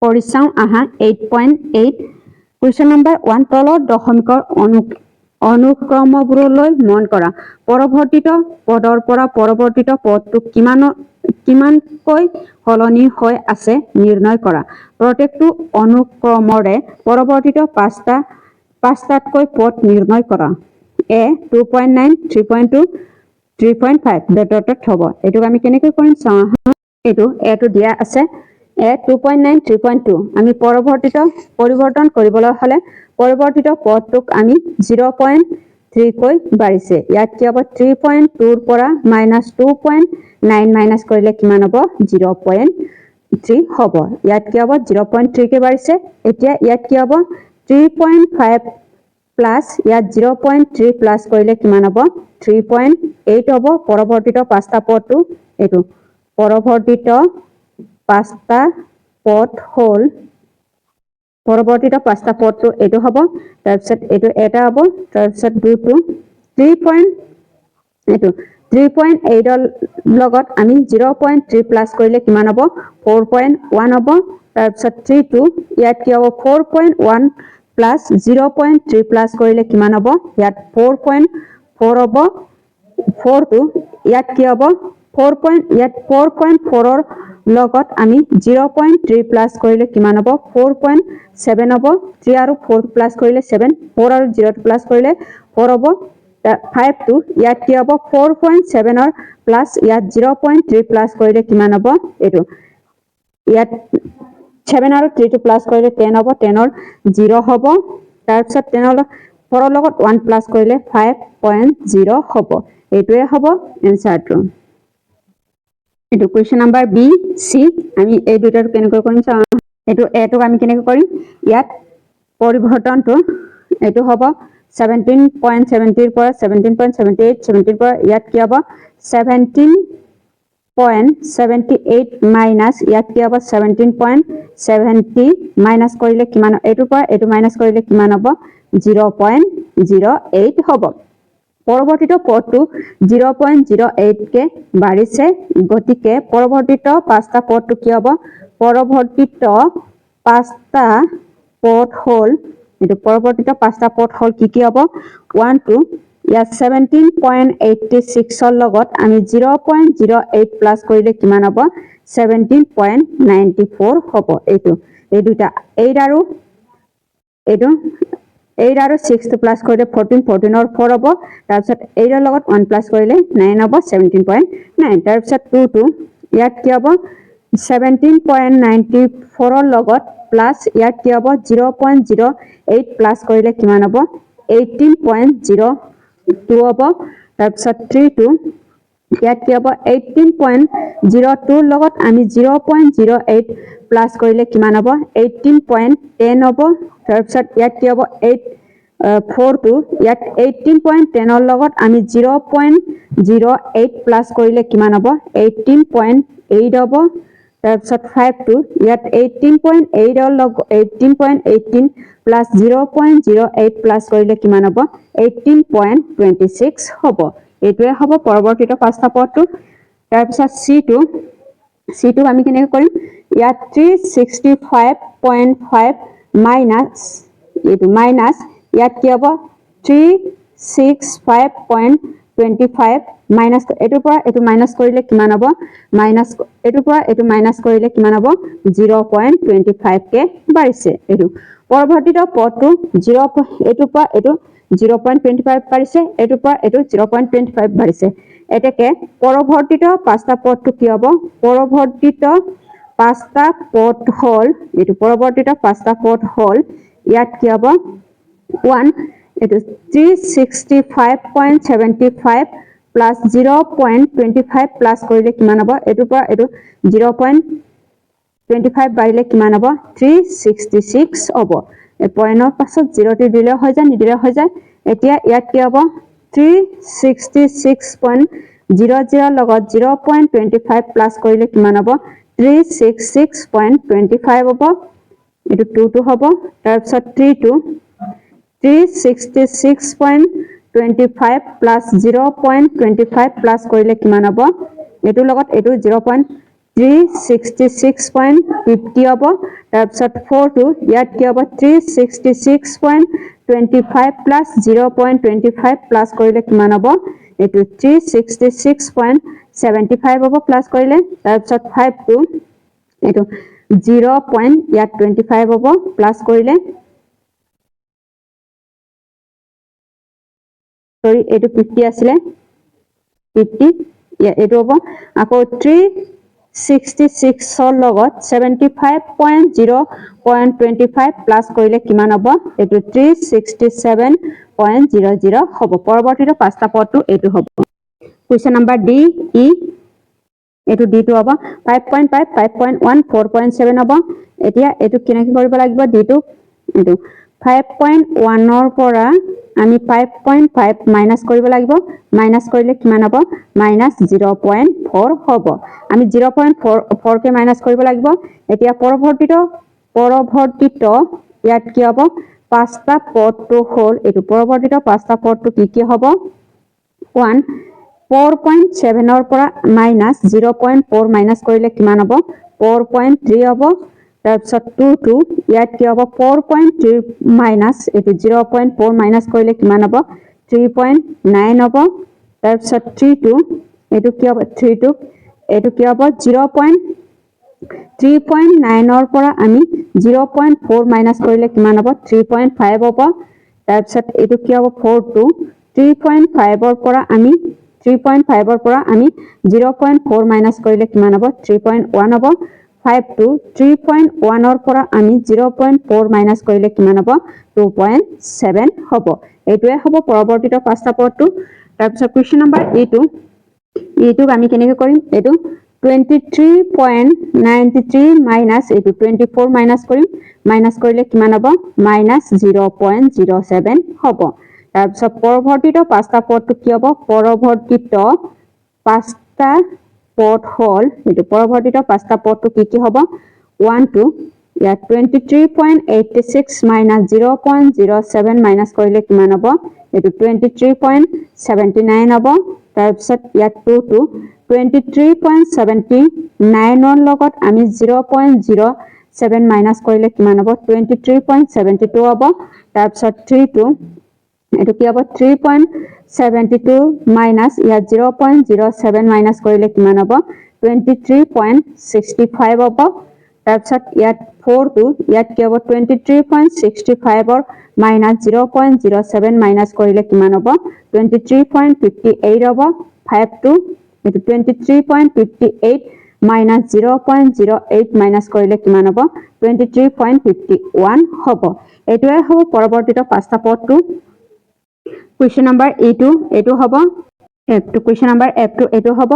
কৰি চাওঁ আহা 8.8 কুৱেশ্যন নম্বৰ 1 তলৰ দশমিকৰ অনুক্ৰমবোৰলৈ মন কৰা পৰৱৰ্তীত পদৰ পৰা পৰৱৰ্তীত পদটো কিমানকৈ সলনি হৈ আছে নিৰ্ণয় কৰা প্ৰত্যেকটো অনুক্ৰমৰে পৰৱৰ্তীত পাঁচটাতকৈ পদ নিৰ্ণয় কৰা এ 2.9 3.2 3.5 ডটত হ'ব এইটোক আমি কেনেকৈ কৰিম চাওঁ এইটো এটো দিয়া আছে এ 2.9 3.2 আমি পৰিৱৰ্তন কৰিবলৈ হলে পৰিৱৰ্তিত পদটোক আমি 0.3 কৈ বাঢ়িছে ইয়াত কি হ'ব 3.2 ৰ পৰা -2.9 মাইনাস কৰিলে কিমান হ'ব 0.3 হ'ব ইয়াত কি হ'ব 0.3 কে বাঢ়িছে এতিয়া ইয়াত কি হ'ব 3.5 প্লাস ইয়াত 0.3 প্লাস কৰিলে কিমান হ'ব 3.8 হ'ব পৰৱৰ্তীত পাঁচটা পদটো এইটো পৰৱৰ্তীত পাঁচটা পদ হ'ল পৰৱৰ্তীত পাঁচটা পদটো এইটো হ'ব তাৰপিছত এইটো এটা হ'ব তাৰপিছত 3.8 ৰ লগত আমি 0.3 প্লাস কৰিলে কিমান হ'ব 4.1 হ'ব তাৰপিছত 3 ইয়াত কি হ'ব 4.1 প্লাস 0.3 প্লাস কৰিলে কিমান হ'ব ইয়াত 4.4 হ'ব 4 ইয়াত কি হ'ব 4.4 ৰ লগত আমি 0.3 প্লাস কৰিলে কিমান হ'ব 4.7 হ'ব 3 আৰু 4 প্লাস কৰিলে 7 4 আৰু 0 প্লাস কৰিলে 4 হ'ব 5 টো ইয়াত কি হ'ব 4.7 ৰ প্লাস ইয়াত 0.3 প্লাস কৰিলে কিমান হ'ব এইটো ইয়াত 7 আৰু 3 টো প্লাস কৰিলে 10 হ'ব 10 ৰ 0 হ'ব তাৰপিছত 10 ৰ 4 ৰ লগত 1 প্লাস কৰিলে 5.0 হ'ব এইটোৱে হ'ব এনসাৰটো এইটো কুৱেশ্যন নম্বৰ বি সি আমি এই দুটাৰ কেনেকৈ কৰিম চাওঁ এইটো আমি কেনেকৈ কৰিম ইয়াত পৰিৱৰ্তনটো এইটো হ'ব 17.70 ৰ পৰা 17.78 17 পৰা ইয়াত কি হ'ব 17.78 মাইনাস ইয়াত কি হ'ব 17.70 মাইনাস কৰিলে কিমান এইটোৰ পৰা এইটো মাইনাস কৰিলে কিমান হ'ব 0.08 হ'ব পৰৱৰ্তীত পদটো 0.08 কে বাঢ়িছে গতিকে পৰৱৰ্তীত পাঁচটা পদটো কি হ'ব পৰৱৰ্তীত পাঁচটা পদ হ'ল এটো পৰৱৰ্তীত পাঁচটা পদ হ'ল কি হ'ব 1 2 ইয়াত 17.86 ৰ লগত আমি 0.08 প্লাস কৰিলে কিমান হ'ব 17.94 হ'ব এইটো এই দুটা 8 আৰু এইটো 8 আৰু 6 টো প্লাস কৰিলে 14 14 ৰ 4 হ'ব তাৰপিছত 8 ৰ লগত 1 প্লাস কৰিলে 9 হ'ব 17.9 তাৰপিছত 2 ইয়াত কি হ'ব 17.94 ৰ লগত প্লাস ইয়াত কি হ'ব 0.08 প্লাস কৰিলে কিমান হ'ব 18.02 হ'ব তাৰপিছত 3 ইয়াত কি হ'ব 18.02 ৰ লগত আমি 0.08 প্লাস কৰিলে কিমান হ'ব 18.10 হ'ব তাৰপিছত ইয়াত কি হ'ব 4 ইয়াত 18.10 ৰ লগত আমি 0.08 প্লাস কৰিলে কিমান হ'ব 18.8 হ'ব তাৰপিছত 5 ইয়াত 18.8 ৰ লগত 18.18 প্লাস 0.08 প্লাস কৰিলে কিমান হ'ব 18.26 হ'ব এইটোৱে হ'ব পৰৱৰ্তীত পাঁচটা পদটো তাৰপিছত C2 আমি কেনেকৈ কৰিম ইয়াত 365.5 মাইনাস এইটো মাইনাস ইয়াত কি হ'ব 365.25 মাইনাস এটোৰ পৰা এটো মাইনাস কৰিলে কিমান হ'ব মাইনাস এটোৰ পৰা এটো মাইনাস কৰিলে কিমান হ'ব 0.25 কে বাঢ়িছে এটো পৰৱৰ্তীত পদটো 0 এটোৰ পৰা এটো 0.25 বাঢ়িছে এটোৰ পৰা এটো 0.25 বাঢ়িছে এতেকে পৰৱৰ্তীত পাঁচটা পদটো কি হ'ব পৰৱৰ্তীত পাঁচটা পদ হ'ল এটো পৰৱৰ্তীত পাঁচটা পদ হ'ল ইয়াত কি হ'ব 1 এটো 365.75 প্লাস 0.25 প্লাস কৰিলে কিমান হ'ব এটোৰ পৰা এটো 0.25 বাঢ়িলে কিমান হ'ব 366 হ'ব এই পইণ্টৰ পাছত 0 টি দিলে হৈ যায় নিদিলে হৈ যায় এতিয়া ইয়াত কি হ'ব 366.00 লগত 0.25 প্লাস কৰিলে কিমান হ'ব 366.25 হ'ব এটো 2 হ'ব তাৰপিছত 366.25 plus 0.25 plus কৰিলে কিমান হ'ব এটো লগত এটো 366.50 হ'ব তাৰপিছত 4 টো ইয়াত কি হ'ব 366.25 প্লাস 0.25 প্লাস কৰিলে কিমান হ'ব এটো 366.75 হ'ব প্লাস কৰিলে তাৰপিছত 5 টো এটো 0.25 হ'ব প্লাস কৰিলে সৰি এটো 50 আছিলে 50 এটো হ'ব আকৌ 366 ৰ লগত 75.0.25 প্লাস কৰিলে কিমান হ'ব এটো 367.00 হ'ব পৰৱৰ্তীটো পাঁচটা পদটো এটো হ'ব কোৱেশ্চন নম্বৰ ডি ই এটো ডি টো হ'ব 5.5 5.1 4.7 হ'ব এতিয়া এটো কেনেকৈ কৰিব লাগিব ডি টো এটো 5.1 ৰ পৰা আমি 5.5 মাইনাস কৰিব লাগিব মাইনাস কৰিলে কিমান হ'ব -0.4 হ'ব আমি 0.4 কে মাইনাস কৰিব লাগিব এতিয়া পৰৱৰ্তীত ইয়াত কি হ'ব পাঁচটা পদটো হ'ল এটো পৰৱৰ্তীত পাঁচটা পদটো কি হ'ব 1 4.7 ৰ পৰা -0.4 মাইনাস কৰিলে কিমান হ'ব 4.3 হ'ব তাৰপিছত 2 টো ইয়াত কি হ'ব 4.3 মাইনাস এটো 0.4 মাইনাস কৰিলে কিমান হ'ব 3.9 হ'ব তাৰপিছত 3 টো এটো কি হ'ব 3 টো এটো কি হ'ব 3.9 ৰ পৰা আমি 0.4 মাইনাস কৰিলে কিমান হ'ব 3.5 হ'ব তাৰপিছত এটো কি হ'ব 4 টো 3.5 ৰ পৰা আমি 0.4 মাইনাস কৰিলে কিমান হ'ব 3.1 হ'ব 5 টো 3.1 ৰ পৰা আমি 0.4 মাইনাস কৰিলে কিমান হ'ব 2.7 হ'ব এটোৱে হ'ব পৰৱৰ্তীত পাঁচটা পদটো তাৰপিছত কোৱেশ্চন নম্বৰ এটো আমি কেনেকৈ কৰিম এটো 23.93 মাইনাস এটো 24 মাইনাস কৰিম মাইনাস কৰিলে কিমান হ'ব -0.07 হ'ব তাৰপিছত পৰৱৰ্তীত পাঁচটা পদটো কি হ'ব পৰৱৰ্তীত পাঁচটা পদ হ'ল এটো পৰৱৰ্তীত পাঁচটা পদটো কি হ'ব 1 টো ইয়াত 23.86 মাইনাস 0.07 মাইনাস কৰিলে কিমান হ'ব এটো 23.79 হ'ব তাৰপিছত ইয়াত 2 টো 23.79 ৰ লগত আমি 0.07 মাইনাস কৰিলে কিমান হ'ব 23.72 হ'ব তাৰপিছত 3 টো এটো কি হ'ব 3.72 মাইনাস ইয়াত 0.07 মাইনাস কৰিলে কিমান হ'ব 23.65 হ'ব তাৰপিছত ইয়াত 4 টো ইয়াত কি হ'ব 23.65 ৰ মাইনাস 0.07 মাইনাস কৰিলে কিমান হ'ব 23.58 হ'ব 5 টো এটো 23.58 মাইনাস 0.08 মাইনাস কৰিলে কিমান হ'ব 23.51 হ'ব এটোৱে হ'ব পৰৱৰ্তীত পাঁচটা পদটো কোৱেশ্চন নম্বৰ এটো হ'ব F2 question number F2 এটো হ'ব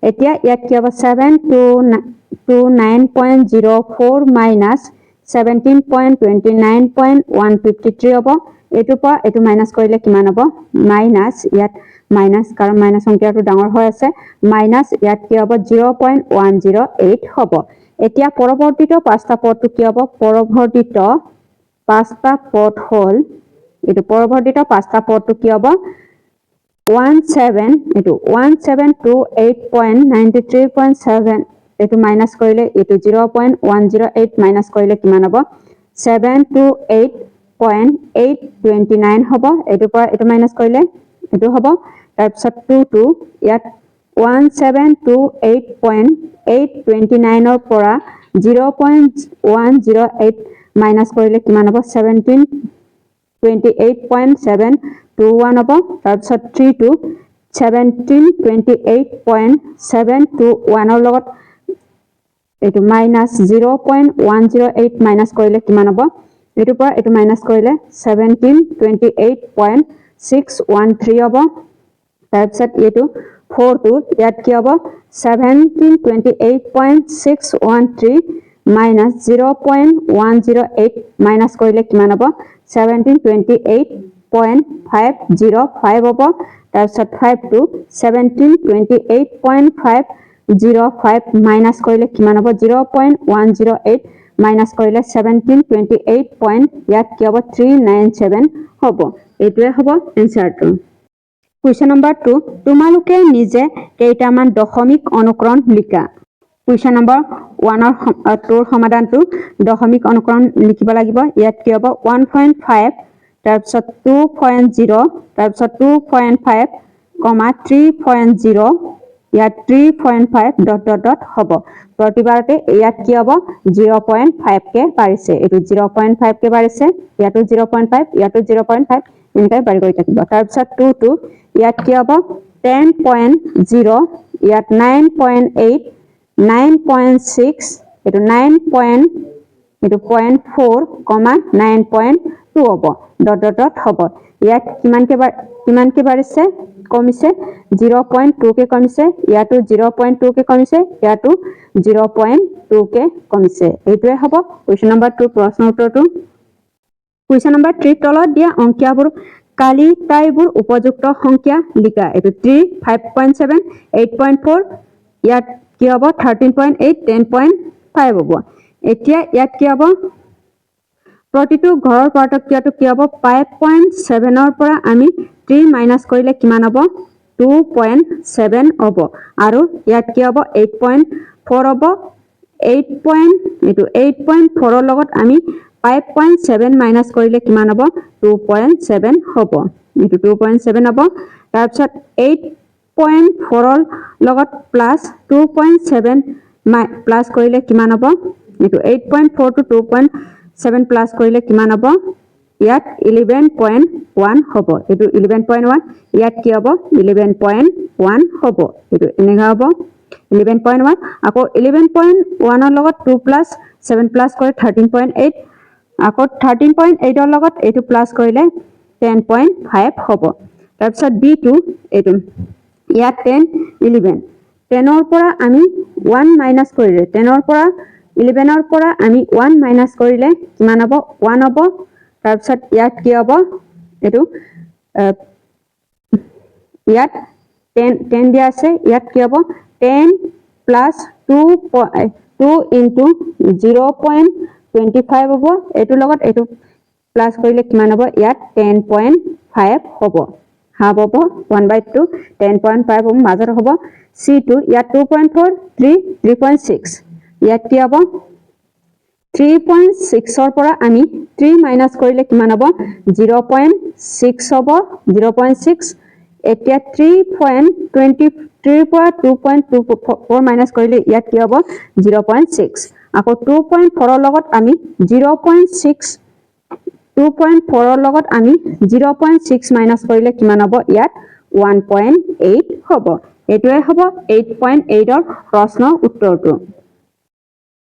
এতিয়া ইয়াত কি হ'ব 729.04 minus 17.29.153 হ'ব এটো পৰা এটো মাইনাস কৰিলে কিমান হ'ব মাইনাস ইয়াত মাইনাস কাৰণ মাইনাস সংখ্যাটো ডাঙৰ হৈ আছে মাইনাস ইয়াত কি হ'ব 0.108 হ'ব এতিয়া পৰৱৰ্তীত পাঁচটা পদটো কি হ'ব পৰৱৰ্তীত পাঁচটা পদ হ'ল এটো পৰৱৰ্তীত পাঁচটা পদটো কি হ'ব 1728.93.7 এটো মাইনাস কৰিলে এটো 0.108 মাইনাস কৰিলে কিমান হ'ব 728.829 হ'ব এটো পৰা এটো মাইনাস কৰিলে এটো হ'ব তাৰপিছত 2 টো ইয়াত 1728.829 ৰ পৰা 0.108 মাইনাস কৰিলে কিমান হ'ব 1728.721 হ'ব তাৰপিছত 3 টো 1728.721 ৰ লগত এটো মাইনাস 0.108 মাইনাস কৰিলে কিমান হ'ব এটো পৰা এটো মাইনাস কৰিলে 1728.613 হ'ব তাৰপিছত এটো 4 টো ইয়াত কি হ'ব 1728.613 minus 0.108 minus কৰিলে কিমান হ'ব 1728.505 হ'ব তাৰপিছত 5 টো 1728.505 minus কৰিলে কিমান হ'ব 0.108 minus কৰিলে 1728. ইয়াত কি হ'ব 397 হ'ব এটোৱে হ'ব এনসাৰটো Question number 2 তোমালোকে নিজে কেইটামান দশমিক অনুক্ৰম লিখা কুৱেশ্যন নম্বৰ 1 ৰ সমাধানটো দশমিক অনুকৰণ লিখিব লাগিব ইয়াত কি হ'ব 1.5 তাৰপিছত 2.0 তাৰপিছত 2.5 3.0 ইয়াত 3.5 ডট ডট ডট হ'ব প্ৰতিবাৰতে ইয়াত কি হ'ব 0.5 কে পাৰিছে এটো 0.5 কে পাৰিছে ইয়াতো 0.5 ইয়াতো 0.5 এনেকৈ বাঢ়ি গৈ থাকিব তাৰপিছত 2 ইয়াত কি হ'ব 10.0 ইয়াত 9.8 9.6 এটো 0.4 9.2 হ'ব ডট ডট ডট হ'ব ইয়াত কিমান কে বাঢ়িছে কমিছে 0.2 কে কমিছে ইয়াতো 0.2 কে কমিছে ইয়াতো 0.2 কে কমিছে এইটোৱে হ'ব কোৱেশ্চন নম্বৰ 2 প্ৰশ্ন উত্তৰটো কোৱেশ্চন নম্বৰ 3 তলত দিয়া অংকীয়াবোৰ কালিটাইবোৰ উপযুক্ত সংখ্যা লিখা এটো 3 5.7 8.4 ইয়াত কি হ'ব 13.8 10.5 হ'ব এতিয়া ইয়াত কি হ'ব প্ৰতিটো ঘৰৰ পাৰ্থক্যটো কি হ'ব 5.7 ৰ পৰা আমি 3 মাইনাস কৰিলে কিমান হ'ব 2.7 হ'ব আৰু ইয়াত কি হ'ব 8.4 হ'ব 8.4 ৰ লগত আমি 5.7 মাইনাস কৰিলে কিমান হ'ব 2.7 হ'ব এটো 2.7 হ'ব তাৰ পিছত 8.4 ৰ লগত প্লাস 2.7 প্লাস কৰিলে কিমান হ'ব এটো 8.4 টু 2.7 প্লাস কৰিলে কিমান হ'ব ইয়াত 11.1 হ'ব এটো 11.1 ইয়াত কি হ'ব 11.1 হ'ব এটো এনেকা হ'ব 11.1 আকৌ 11.1 ৰ লগত 2 প্লাস 7 প্লাস কৰে 13.8 আকৌ 13.8 ৰ লগত এটো প্লাস কৰিলে 10.5 হ'ব তাৰপিছত b2 এটো ইয়াত 10 11 10 ৰ পৰা আমি 1 মাইনাস কৰিলে 10 ৰ পৰা 11 ৰ পৰা আমি 1 মাইনাস কৰিলে কিমান হ'ব 1 হ'ব তাৰপিছত ইয়াত কি হ'ব এটো ইয়াত 10 দিয়া আছে ইয়াত কি হ'ব 10 প্লাস 2 ইনটু 0.25 হ'ব এটো লগত এটো প্লাস কৰিলে কিমান হ'ব ইয়াত 10.5 হ'ব হাফ হ'ব 1/2 10.5 হ'ব মাজত হ'ব c2 ইয়াত 2.4 3.6 ইয়াত কি হ'ব 3.6 ৰ পৰা আমি 3 মাইনাস কৰিলে কিমান হ'ব 0.6 হ'ব 0.6 এতিয়া 3.23 পৰা 2.24 মাইনাস কৰিলে ইয়াত কি হ'ব 0.6 আকৌ 2.4 ৰ লগত আমি 0.6 2.4 ৰ লগত আমি 0.6 মাইনাস কৰিলে কিমান হ'ব ইয়াত 1.8 হ'ব এটোৱে হ'ব 8.8 ৰ প্ৰশ্ন উত্তৰটো